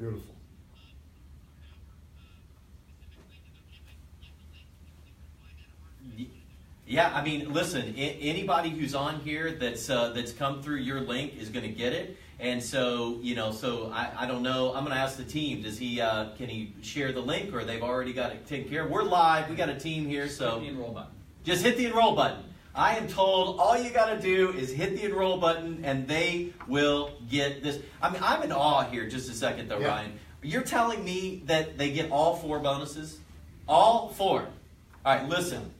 Beautiful. Yeah, I mean, listen. Anybody who's on here that's come through your link is going to get it, and so I don't know. I'm going to ask the team. Does he can he share the link, or they've already got it taken care of? We're live. We got a team here, so hit the enroll button. Just hit the enroll button. I am told all you got to do is hit the enroll button, and they will get this. I mean, I'm in awe here. Just a second, though, Yeah. Ryan. You're telling me that they get all 4 bonuses? All 4. All right, listen.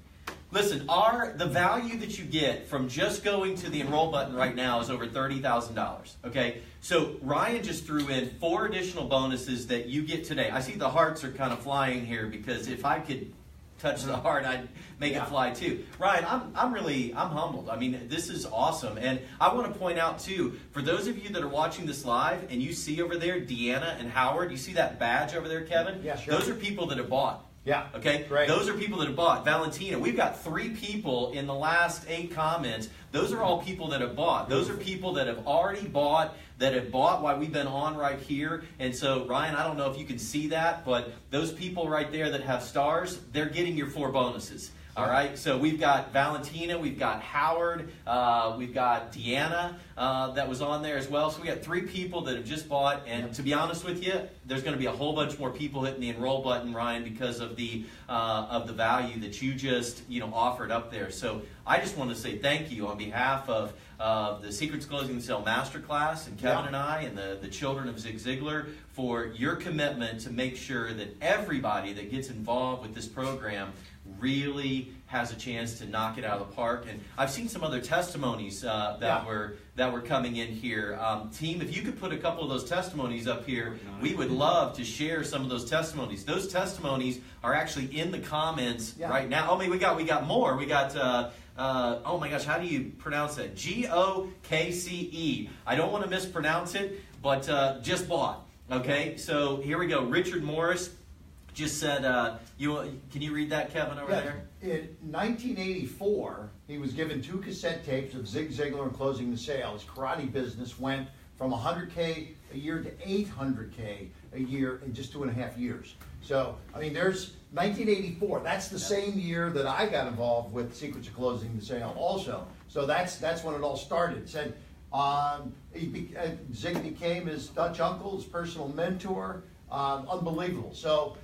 Listen, the value that you get from just going to the enroll button right now is over $30,000. Okay, so Ryan just threw in 4 additional bonuses that you get today. I see the hearts are kind of flying here because if I could touch the heart, I'd make it fly too. Ryan, I'm humbled. I mean, this is awesome, and I want to point out too, for those of you that are watching this live, and you see over there Deanna and Howard, you see that badge over there, Kevin? Yeah, sure. Those are people that have bought. Yeah. Okay? Great. Those are people that have bought. Valentina, we've got 3 people in the last 8 comments. Those are all people that have bought. Those are people that have already bought, that have bought while we've been on right here. And so, Ryan, I don't know if you can see that, but those people right there that have stars, they're getting your 4 bonuses. All right, so we've got Valentina, we've got Howard, we've got Deanna that was on there as well. So we got 3 people that have just bought, and to be honest with you, there's going to be a whole bunch more people hitting the enroll button, Ryan, because of the value that you just offered up there. So I just want to say thank you on behalf of the Secrets Closing the Sale Masterclass and Kevin and I and the children of Zig Ziglar for your commitment to make sure that everybody that gets involved with this program really has a chance to knock it out of the park. And I've seen some other testimonies that were coming in here. Team, if you could put a couple of those testimonies up here, we would love to share some of those testimonies. Those testimonies are actually in the comments right now. Oh, we got more. We got oh my gosh, how do you pronounce that? Gokce. I don't want to mispronounce it, but just bought. Okay, so here we go. Richard Morris just said, can you read that, Kevin, over there? In 1984, he was given 2 cassette tapes of Zig Ziglar and Closing the Sale. His karate business went from $100K a year to $800K a year in just 2.5 years. So, I mean, there's 1984. That's the same year that I got involved with Secrets of Closing the Sale also. So that's when it all started. It said Zig became his Dutch uncle, his personal mentor. Unbelievable. So,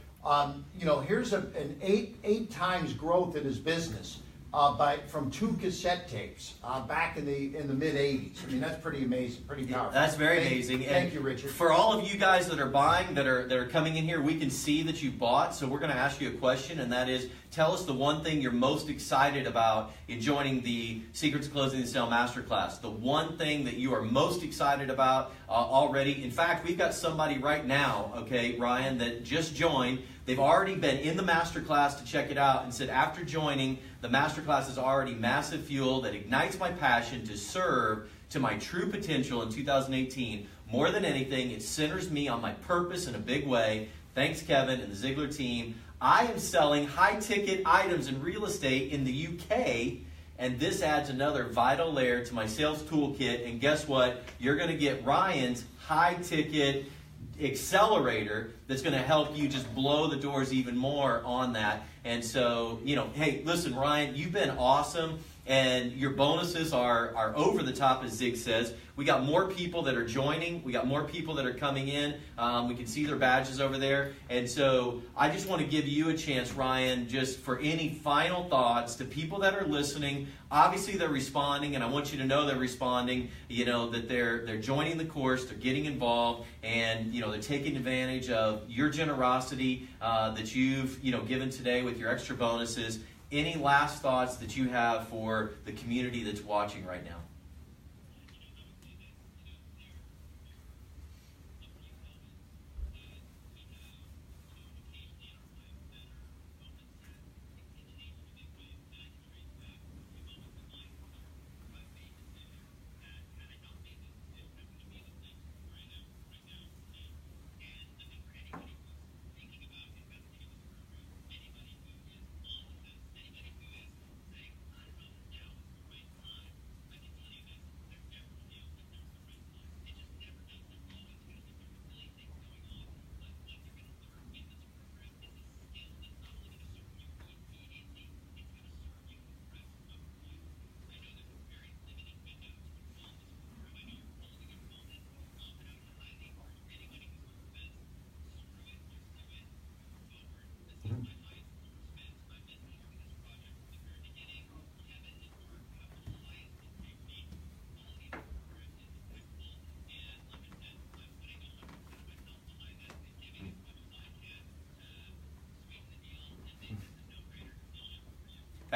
here's an eight times growth in his business from 2 cassette tapes back in the mid '80s. I mean, that's pretty amazing, pretty powerful. That's very amazing. Thank you, Richard. For all of you guys that are buying, that are coming in here, we can see that you bought. So we're going to ask you a question, and that is, tell us the one thing you're most excited about in joining the Secrets of Closing the Sale Masterclass. The one thing that you are most excited about already. In fact, we've got somebody right now, okay, Ryan, that just joined. They've already been in the masterclass to check it out and said after joining, the masterclass is already massive fuel that ignites my passion to serve to my true potential in 2018. More than anything, it centers me on my purpose in a big way. Thanks, Kevin and the Ziglar team. I am selling high-ticket items in real estate in the UK, and this adds another vital layer to my sales toolkit. And guess what? You're going to get Ryan's high-ticket accelerator that's going to help you just blow the doors even more on that. And so, hey, listen, Ryan, you've been awesome, and your bonuses are over the top, as Zig says. We got more people that are joining. We got more people that are coming in. We can see their badges over there. And so I just want to give you a chance, Ryan, just for any final thoughts to people that are listening. Obviously, they're responding, and I want you to know they're responding, that they're joining the course, they're getting involved, and, they're taking advantage of your generosity that you've, given today with your extra bonuses. Any last thoughts that you have for the community that's watching right now?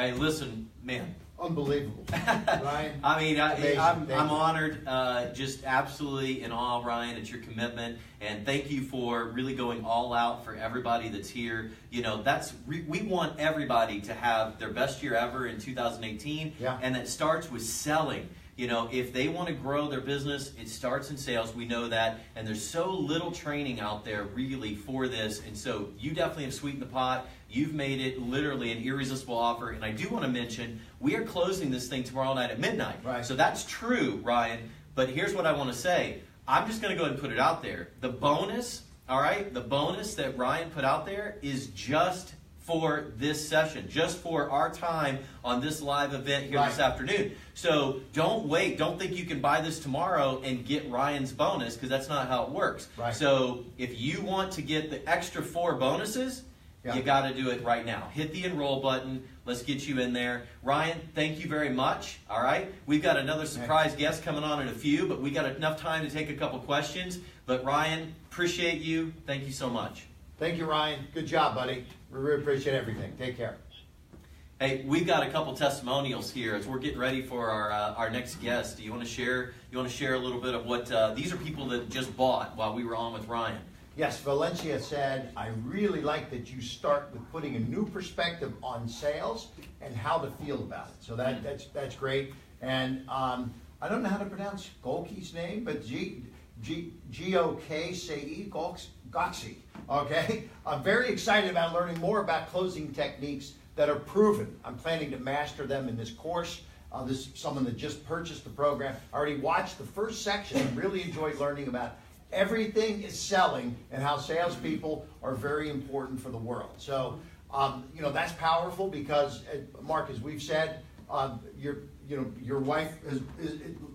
Hey, listen, man. Unbelievable. Ryan? I mean, Amazing. I'm Thank you. honored, just absolutely in awe, Ryan, at your commitment, and thank you for really going all out for everybody that's here. You know, we want everybody to have their best year ever in 2018, Yeah. and that starts with selling. You know, if they want to grow their business, it starts in sales. We know that. And there's so little training out there really for this. And so you definitely have sweetened the pot. You've made it literally an irresistible offer. And I do want to mention, we are closing this thing tomorrow night at midnight. Right. So that's true, Ryan. But here's what I want to say. I'm just going to go ahead and put it out there. The bonus, all right, the bonus that Ryan put out there is just for this session, just for our time on this live event here this afternoon. So don't wait. Don't think you can buy this tomorrow and get Ryan's bonus, because that's not how it works. Right. So if you want to get the extra 4 bonuses, you got to do it right now. Hit the enroll button. Let's get you in there. Ryan, thank you very much. All right. We've got another surprise guest coming on in a few, but we got enough time to take a couple questions. But Ryan, appreciate you. Thank you so much. Thank you, Ryan. Good job, buddy. We really appreciate everything. Take care. Hey, we've got a couple testimonials here as we're getting ready for our next guest. Do you want to share? You want to share a little bit of what these are people that just bought while we were on with Ryan? Yes, Valencia said, I really like that you start with putting a new perspective on sales and how to feel about it. So that's great. And I don't know how to pronounce Golke's name, but G-O-K-C-E, Goxie. Okay? I'm very excited about learning more about closing techniques that are proven. I'm planning to master them in this course. This is someone that just purchased the program. I already watched the first section and really enjoyed learning about everything is selling and how salespeople are very important for the world. So, you know, that's powerful because, Mark, as we've said, your wife has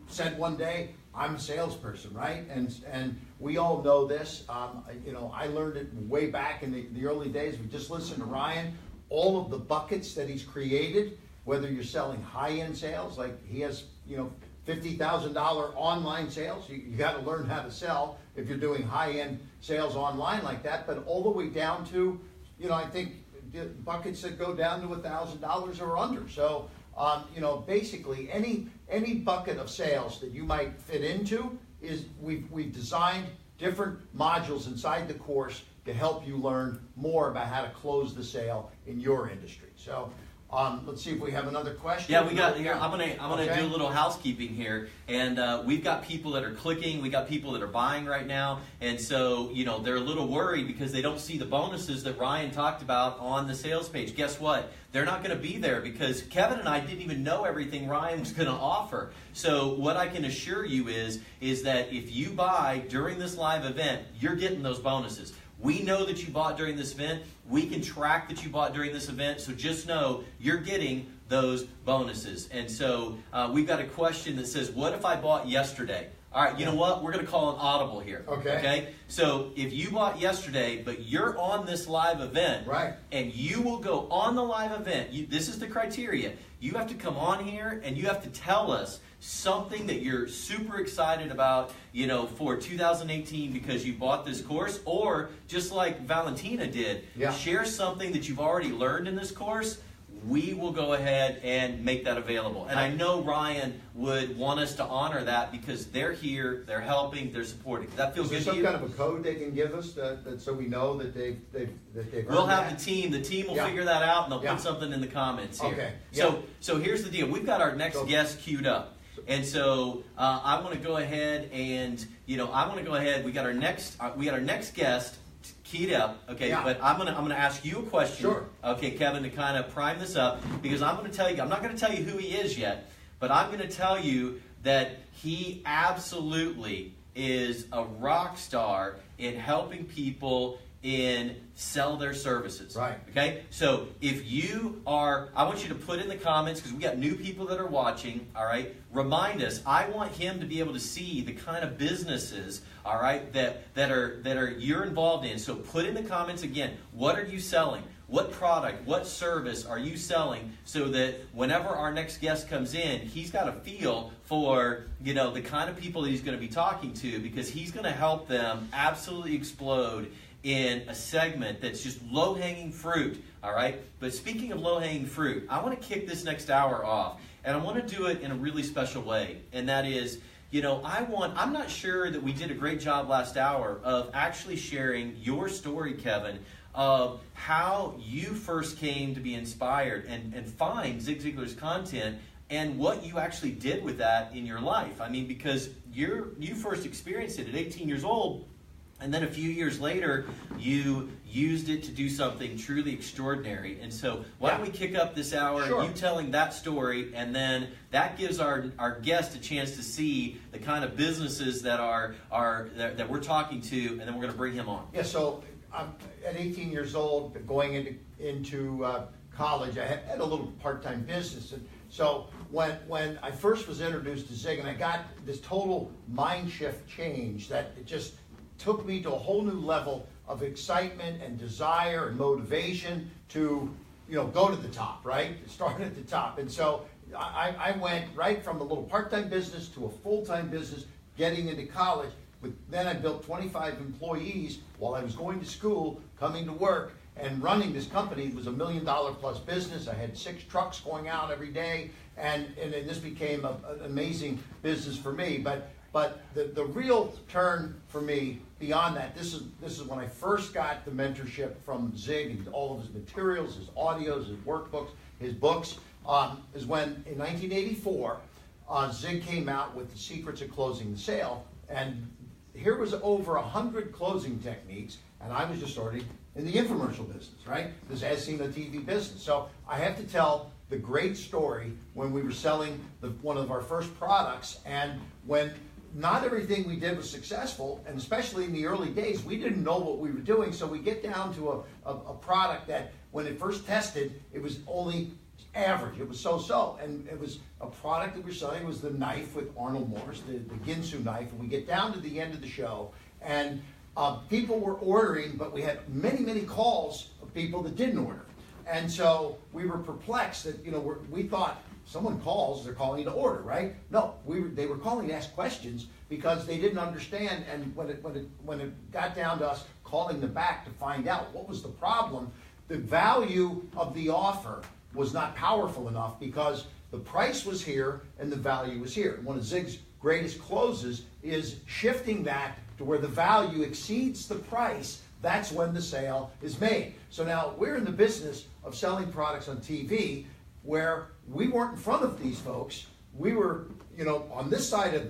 said one day, I'm a salesperson, right? And we all know this. You know, I learned it way back in the early days. We just listened to Ryan. All of the buckets that he's created, whether you're selling high-end sales, like he has, you know, $50,000 online sales. You got to learn how to sell if you're doing high-end sales online like that. But all the way down to, you know, I think buckets that go down to $1,000 or under. So, you know, basically any bucket of sales that you might fit into is we've designed different modules inside the course to help you learn more about how to close the sale in your industry. So. Let's see if we have another question. Yeah, we got here. I'm gonna do a little housekeeping here, and we've got people that are clicking. We got people that are buying right now, and so you know they're a little worried because they don't see the bonuses that Ryan talked about on the sales page. Guess what? They're not going to be there because Kevin and I didn't even know everything Ryan was going to offer. So what I can assure you is that if you buy during this live event, you're getting those bonuses. We know that you bought during this event. We can track that you bought during this event. So just know you're getting those bonuses. And so we've got a question that says, what if I bought yesterday? All right, you know what? We're going to call an audible here. Okay. So if you bought yesterday, but you're on this live event, right, and you will go on the live event, this is the criteria. You have to come on here and you have to tell us something that you're super excited about, you know, for 2018 because you bought this course, or just like Valentina did, share something that you've already learned in this course. We will go ahead and make that available. And I know Ryan would want us to honor that because they're here, they're helping, they're supporting. Does that feel good to you? Is there some kind of a code they can give us that so we know that they've We'll have the team. The team will figure that out, and they'll put something in the comments here. Okay. So here's the deal. We've got our next guest queued up. And so I want to go ahead and, you know, we got our next guest keyed up, okay, but I'm gonna ask you a question, okay, Kevin, to kind of prime this up, because I'm gonna tell you, I'm not gonna tell you who he is yet, but I'm gonna tell you that he absolutely is a rock star in helping people in sell their services. Right. Okay? So if you are, I want you to put in the comments, because we got new people that are watching, all right? Remind us, I want him to be able to see the kind of businesses, all right, that are you're involved in. So put in the comments again, what are you selling? What product, what service are you selling, so that whenever our next guest comes in, he's got a feel for, you know, the kind of people that he's going to be talking to, because he's going to help them absolutely explode in a segment that's just low-hanging fruit, all right? But speaking of low-hanging fruit, I want to kick this next hour off, and I want to do it in a really special way, and that is, you know, I'm not sure that we did a great job last hour of actually sharing your story, Kevin, of how you first came to be inspired and find Zig Ziglar's content and what you actually did with that in your life. I mean, because you first experienced it at 18 years old, and then a few years later, you used it to do something truly extraordinary. And so why don't we kick up this hour, Sure. you telling that story, and then that gives our guest a chance to see the kind of businesses that that we're talking to, and then we're going to bring him on. Yeah, so I'm at 18 years old, going into college, I had a little part-time business. And so when I first was introduced to Zig, and I got this total mind shift change that it just took me to a whole new level of excitement and desire and motivation to, you know, go to the top, right? Start at the top. And so I went right from a little part-time business to a full-time business, getting into college. But then I built 25 employees while I was going to school, coming to work, and running this company. It was $1 million plus business. I had 6 trucks going out every day, and this became an amazing business for me. But the real turn for me beyond that, this is when I first got the mentorship from Zig and all of his materials, his audios, his workbooks, his books, is when in 1984, Zig came out with The Secrets of Closing the Sale. And here was over 100 closing techniques, and I was just starting in the infomercial business, right? This as seen on TV business. So I have to tell the great story when we were selling one of our first products, and when not everything we did was successful, and especially in the early days, we didn't know what we were doing. So we get down to a product that when it first tested, it was only average. It was so-so. And it was a product that we were selling. It was the knife with Arnold Morris, the Ginsu knife. And we get down to the end of the show, and people were ordering, but we had many, many calls of people that didn't order. And so we were perplexed that, you know, we thought, someone calls, they're calling to order, right? No, they were calling to ask questions because they didn't understand. And when it got down to us calling them back to find out what was the problem, the value of the offer was not powerful enough because the price was here and the value was here. One of Zig's greatest closes is shifting that to where the value exceeds the price. That's when the sale is made. So now we're in the business of selling products on TV where we weren't in front of these folks. We were, you know, on this side of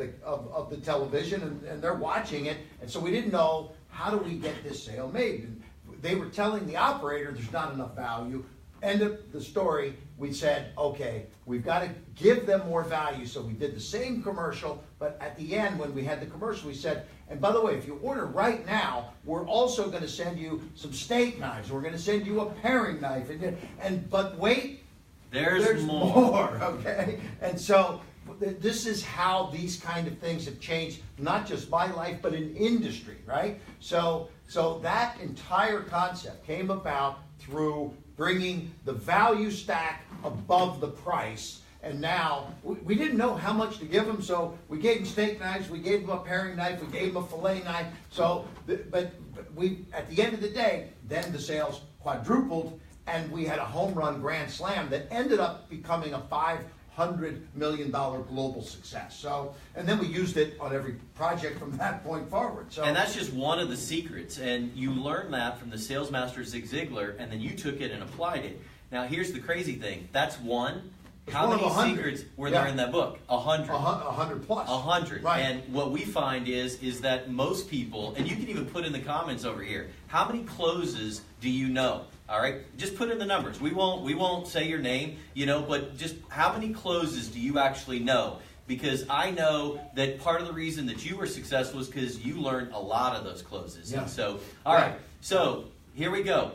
the television, and they're watching it, and so we didn't know, how do we get this sale made? And they were telling the operator there's not enough value. End of the story, we said, okay, we've got to give them more value. So we did the same commercial, but at the end, when we had the commercial, we said, and by the way, if you order right now, we're also going to send you some steak knives. We're going to send you a paring knife. But wait, there's more, okay? And so this is how these kind of things have changed, not just my life, but in industry, right? So that entire concept came about through bringing the value stack above the price. And now, we didn't know how much to give them, so we gave them steak knives, we gave them a paring knife, we gave them a fillet knife. So, but we, at the end of the day, then the sales quadrupled, and we had a home run grand slam that ended up becoming a $500 million global success. So, and then we used it on every project from that point forward. So, and that's just one of the secrets, and you learned that from the sales master Zig Ziglar, and then you took it and applied it. Now, here's the crazy thing. That's one. How many secrets were there in that book? 100. 100 plus. 100. Right. And what we find is that most people, and you can even put in the comments over here, how many closes do you know? All right, just put in the numbers. We won't say your name, you know, but just how many closes do you actually know? Because I know that part of the reason that you were successful is because you learned a lot of those closes. Yeah. And so, all right, so here we go.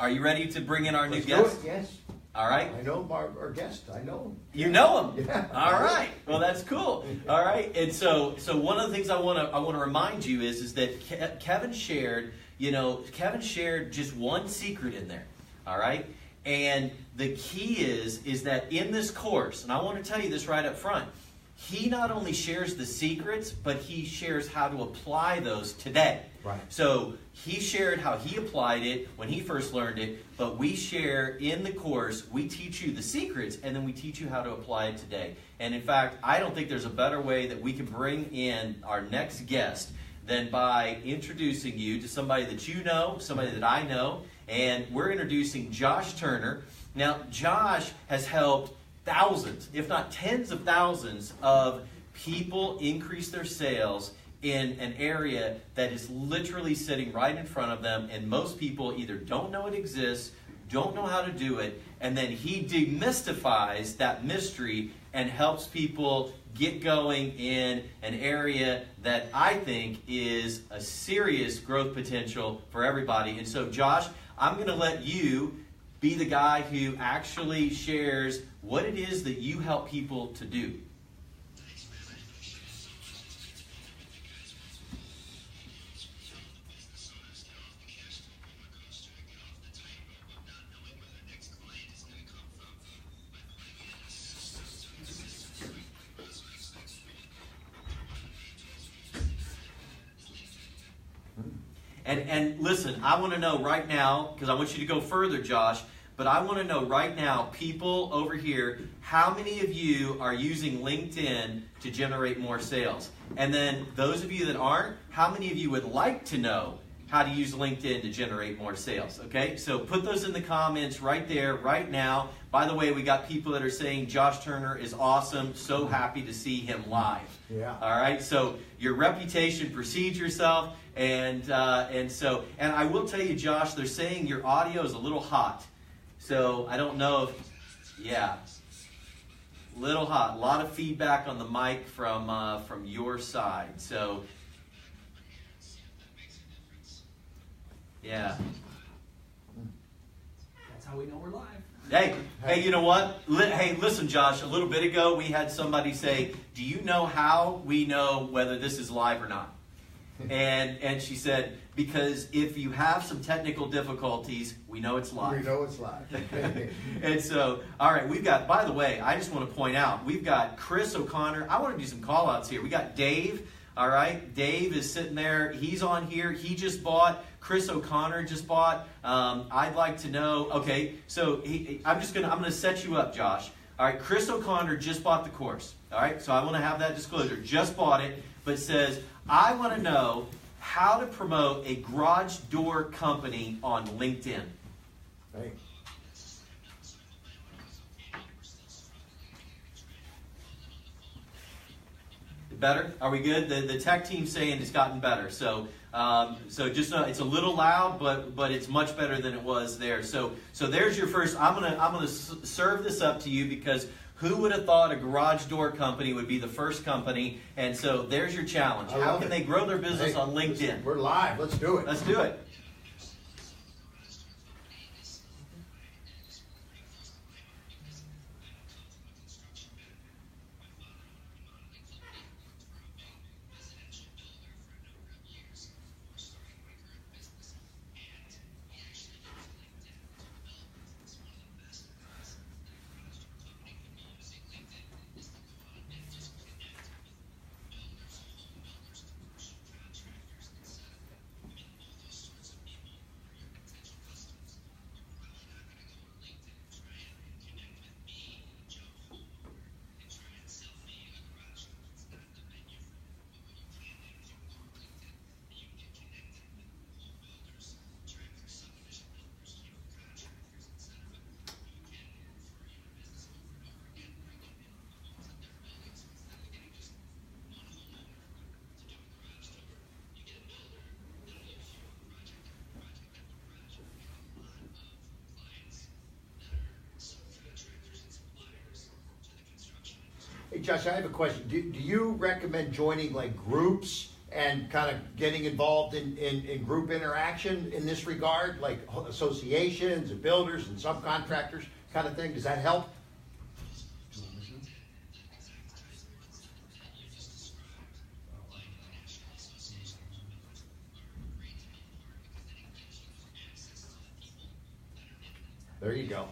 Are you ready to bring in our new guest? Yes. All right. I know our guest. I know him. You know him. Yeah. All right. Well, that's cool. All right. And so one of the things I want to remind you is that Kevin shared. You know, Kevin shared just one secret in there, all right? And the key is that in this course, and I want to tell you this right up front, he not only shares the secrets, but he shares how to apply those today. Right. So he shared how he applied it when he first learned it, but we share in the course, we teach you the secrets, and then we teach you how to apply it today. And in fact, I don't think there's a better way that we can bring in our next guest than by introducing you to somebody that you know, somebody that I know, and we're introducing Josh Turner. Now, Josh has helped thousands, if not tens of thousands, of people increase their sales in an area that is literally sitting right in front of them, and most people either don't know it exists, don't know how to do it, and then he demystifies that mystery and helps people get going in an area that I think is a serious growth potential for everybody. And so, Josh, I'm going to let you be the guy who actually shares what it is that you help people to do. And listen, I want to know right now, because I want you to go further, Josh, but I want to know right now, people over here, how many of you are using LinkedIn to generate more sales? And then those of you that aren't, how many of you would like to know how to use LinkedIn to generate more sales? Okay, so put those in the comments right there, right now. By the way, we got people that are saying Josh Turner is awesome. So happy to see him live. Yeah. All right, so your reputation precedes yourself. And I will tell you, Josh, they're saying your audio is a little hot. So I don't know if, yeah, little hot. A lot of feedback on the mic from your side. So, yeah. That's how we know we're live. Hey, you know what? Hey, listen, Josh, a little bit ago we had somebody say, do you know how we know whether this is live or not? And she said, because if you have some technical difficulties, we know it's live. We know it's live. And so, all right, we've got, by the way, I just want to point out, we've got Chris O'Connor. I want to do some call outs here. We got Dave. All right, Dave is sitting there. He's on here. He just bought. Chris O'Connor just bought. I'd like to know. Okay, so I'm gonna set you up, Josh. All right, Chris O'Connor just bought the course. All right, so I want to have that disclosure. Just bought it, but says, I want to know how to promote a garage door company on LinkedIn. Hey. Better? Are we good? The tech team's saying it's gotten better. So just know it's a little loud, but it's much better than it was there. So there's your first. I'm gonna serve this up to you because who would have thought a garage door company would be the first company? And so there's your challenge. How can they grow their business on LinkedIn? We're live. Let's do it. Let's do it. Hey, Josh, I have a question. Do you recommend joining like groups and kind of getting involved in group interaction in this regard, like associations and builders and subcontractors kind of thing? Does that help? There you go.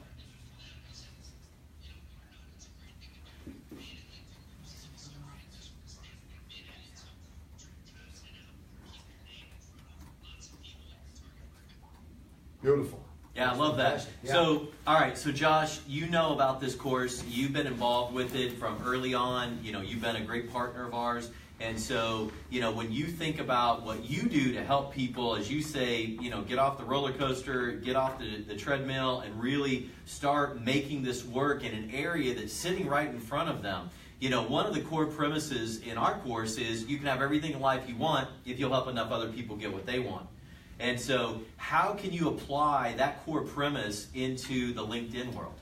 that. Fantastic. Yeah. So, all right. So, Josh, you know about this course. You've been involved with it from early on. You know, you've been a great partner of ours. And so, you know, when you think about what you do to help people, as you say, you know, get off the roller coaster, get off the treadmill, and really start making this work in an area that's sitting right in front of them. You know, one of the core premises in our course is you can have everything in life you want if you'll help enough other people get what they want. And so, how can you apply that core premise into the LinkedIn world?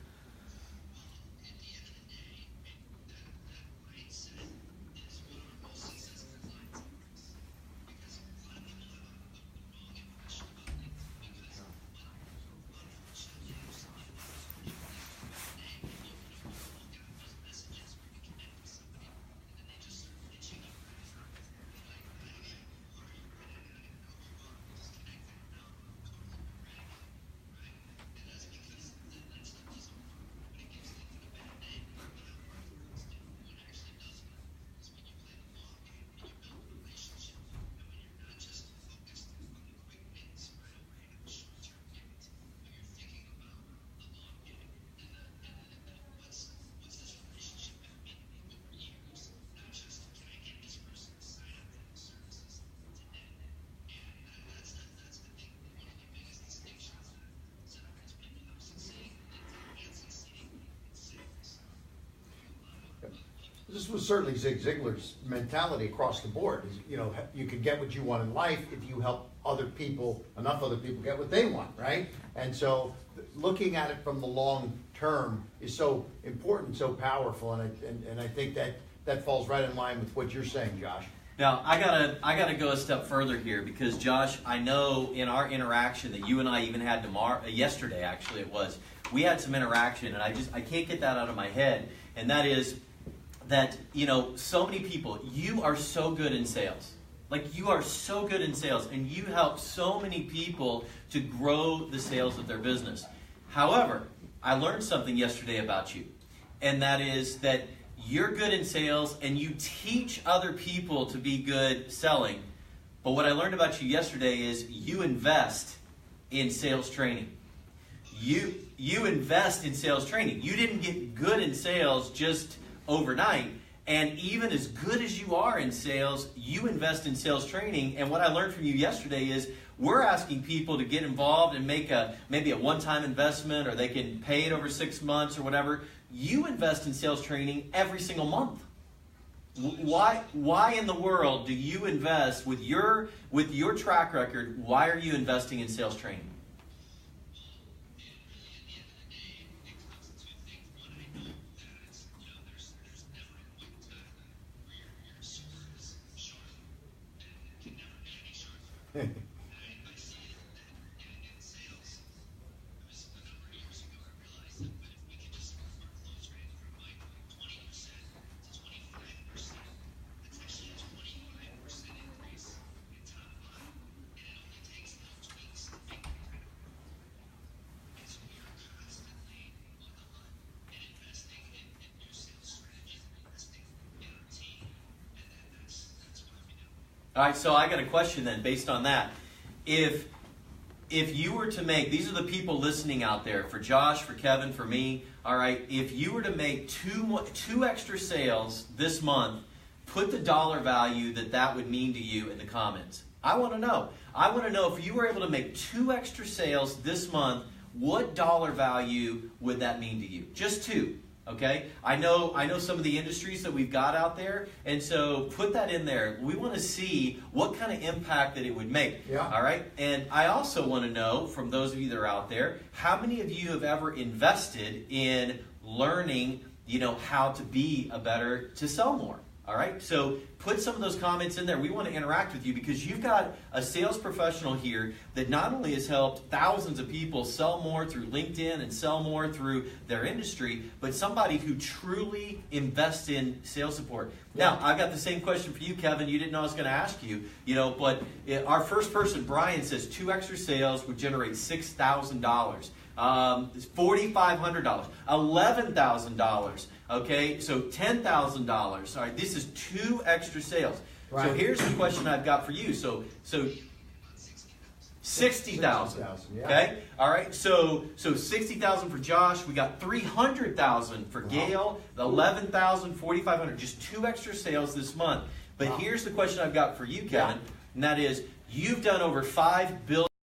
This was certainly Zig Ziglar's mentality across the board. Is, you know, you can get what you want in life if you help other people, enough other people get what they want, right? And so looking at it from the long term is so important, so powerful, and I think that falls right in line with what you're saying, Josh. Now, I gotta go a step further here because, Josh, I know in our interaction that you and I even had yesterday, actually it was, we had some interaction, and I can't get that out of my head, and that is that, you know, so many people, you are so good in sales. Like, you are so good in sales, and you help so many people to grow the sales of their business. However, I learned something yesterday about you, and that is that you're good in sales, and you teach other people to be good selling. But what I learned about you yesterday is you invest in sales training. You invest in sales training. You didn't get good in sales just overnight. And even as good as you are in sales, you invest in sales training. And what I learned from you yesterday is we're asking people to get involved and make maybe a one-time investment, or they can pay it over 6 months or whatever. You invest in sales training every single month. Why in the world do you invest with your track record? Why are you investing in sales training? All right, so I got a question then based on that. If you were to make, these are the people listening out there, for Josh, for Kevin, for me, all right, if you were to make two extra sales this month, put the dollar value that would mean to you in the comments. I want to know. I want to know if you were able to make 2 extra sales this month, what dollar value would that mean to you? Just 2. Okay, I know some of the industries that we've got out there, and so put that in there. We want to see what kind of impact that it would make. Yeah. All right, and I also want to know from those of you that are out there, how many of you have ever invested in learning, you know, how to sell more? All right, so put some of those comments in there. We want to interact with you because you've got a sales professional here that not only has helped thousands of people sell more through LinkedIn and sell more through their industry, but somebody who truly invests in sales support. Now, I've got the same question for you, Kevin. You didn't know I was going to ask you, but our first person, Brian, says 2 extra sales would generate $6,000. $4,500, $11,000. Okay, so $10,000. All right, this is 2 extra sales. Right. So here's the question I've got for you. So 60,000. 60,000, yeah. Okay. All right. So 60,000 for Josh. We got 300,000 for Gail. 11,000, 4,500. Just 2 extra sales this month. But here's the question I've got for you, Kevin, and that is, you've done over $5 billion